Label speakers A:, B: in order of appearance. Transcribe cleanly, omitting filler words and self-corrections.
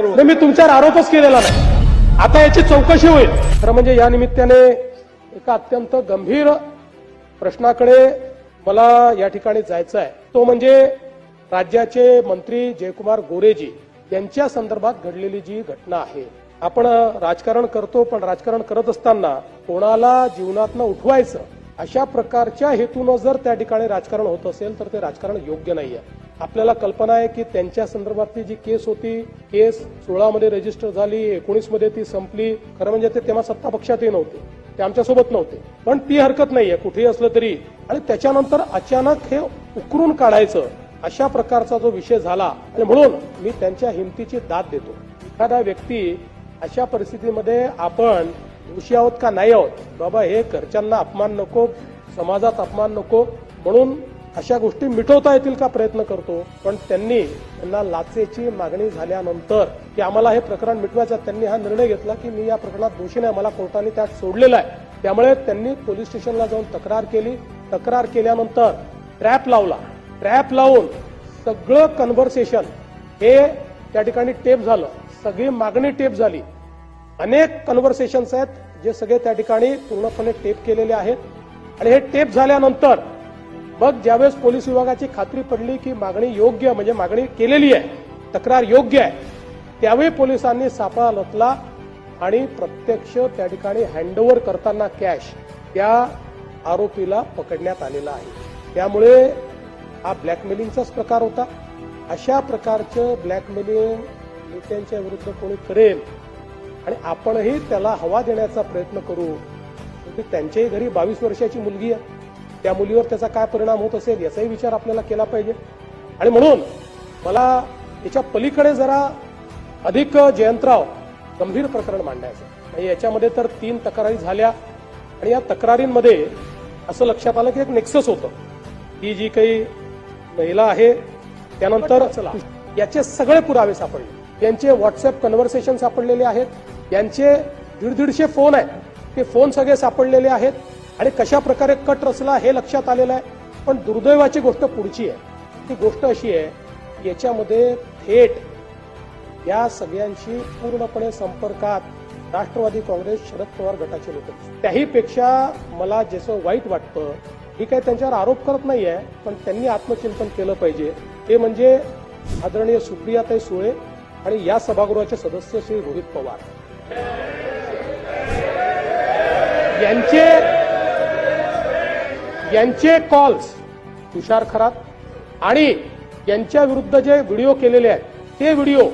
A: नाही, मी तुमच्यावर आरोपच केलेला नाही. आता याची चौकशी होईल. खरं म्हणजे या निमित्ताने एका अत्यंत गंभीर प्रश्नाकडे मला या ठिकाणी जायचं आहे. तो म्हणजे राज्याचे मंत्री जयकुमार गोरेजी यांच्या संदर्भात घडलेली जी घटना आहे. आपण राजकारण करतो, पण राजकारण करत असताना कोणाला जीवनातनं उठवायचं अशा प्रकारच्या हेतूनं जर त्या ठिकाणी राजकारण होत असेल तर ते राजकारण योग्य नाहीये. आपल्याला कल्पना आहे की त्यांच्या संदर्भातली जी केस होती, केस 16 मध्ये रजिस्टर झाली, 19 मध्ये ती संपली. खरं म्हणजे ते तेव्हा सत्ता पक्षातही नव्हते, ते आमच्यासोबत नव्हते, पण ती हरकत नाहीये कुठेही असलं तरी. आणि त्याच्यानंतर अचानक हे उकरून काढायचं अशा प्रकारचा जो विषय झाला, आणि म्हणून मी त्यांच्या हिमतीची दाद देतो. एखादा व्यक्ती अशा परिस्थितीमध्ये आपण दोषी आहोत का नाही आहोत, बाबा हे घरच्यांना अपमान नको, समाजात अपमान नको, म्हणून अशा गोष्टी मिटवता येतील का प्रयत्न करतो. पण त्यांना लाचेची मागणी झाल्यानंतर की आम्हाला हे प्रकरण मिटवायचं, त्यांनी हा निर्णय घेतला की मी या प्रकरणात दोषी नाही, मला कोर्टाने त्यात सोडलेलं आहे. त्यामुळे त्यांनी पोलीस स्टेशनला जाऊन तक्रार केली. तक्रार केल्यानंतर ट्रॅप लावला. ट्रॅप लावून सगळं कन्व्हर्सेशन हे त्या ठिकाणी टेप झालं, सगळी मागणी टेप झाली. अनेक कन्व्हर्सेशन्स आहेत जे सगळे त्या ठिकाणी पूर्णपणे टेप केलेले आहेत. आणि हे टेप झाल्यानंतर मग ज्यावेळेस पोलीस विभागाची खात्री पडली की मागणी योग्य, म्हणजे मागणी केलेली आहे, तक्रार योग्य आहे, त्यावेळी पोलिसांनी सापळा रचला आणि प्रत्यक्ष त्या ठिकाणी हँडओव्हर करताना कॅश त्या आरोपीला पकडण्यात आलेला आहे. त्यामुळे हा ब्लॅकमेलिंगचाच प्रकार होता. अशा प्रकारचं ब्लॅकमेलिंग नेत्यांच्या विरुद्ध कोणी करेल आणि आपणही त्याला हवा देण्याचा प्रयत्न करू, त्यांच्याही घरी 22 वर्षाची मुलगी आहे, त्या मुलीवर त्याचा काय परिणाम होत असेल याचाही विचार आपल्याला केला पाहिजे. आणि म्हणून मला याच्या पलीकडे जरा अधिक जयंतराव गंभीर प्रकरण मांडायचं. म्हणजे याच्यामध्ये तर 3 तक्रारी झाल्या आणि या तक्रारींमध्ये असं लक्षात आलं की एक नेक्सस होतं. ही जी काही महिला आहे त्यानंतर याचे सगळे पुरावे सापडले, यांचे व्हॉट्सअप कन्व्हर्सेशन सापडलेले आहेत, यांचे 150 फोन आहेत, ते फोन सगळे सापडलेले आहेत आणि कशा प्रकारे कट रचला हे लक्षात आलेलं आहे. पण दुर्दैवाची गोष्ट पुढची आहे. ती गोष्ट अशी आहे की याच्यामध्ये थेट या सगळ्यांशी पूर्णपणे संपर्कात राष्ट्रवादी काँग्रेस शरद पवार गटाचे लोक. त्याही पेक्षा मला जसं वाईट वाटतं, ही काही त्यांच्यावर आरोप करत नाहीये, पण त्यांनी आत्मचिंतन केलं पाहिजे. ते म्हणजे आदरणीय सुप्रियाताई सुळे आणि या सभागृहाचे सदस्य श्री रोहित पवार यांचे कॉल्स तुषार खरात आणि यांच्या विरुद्ध जे व्हिडिओ केलेले आहेत ते व्हिडिओ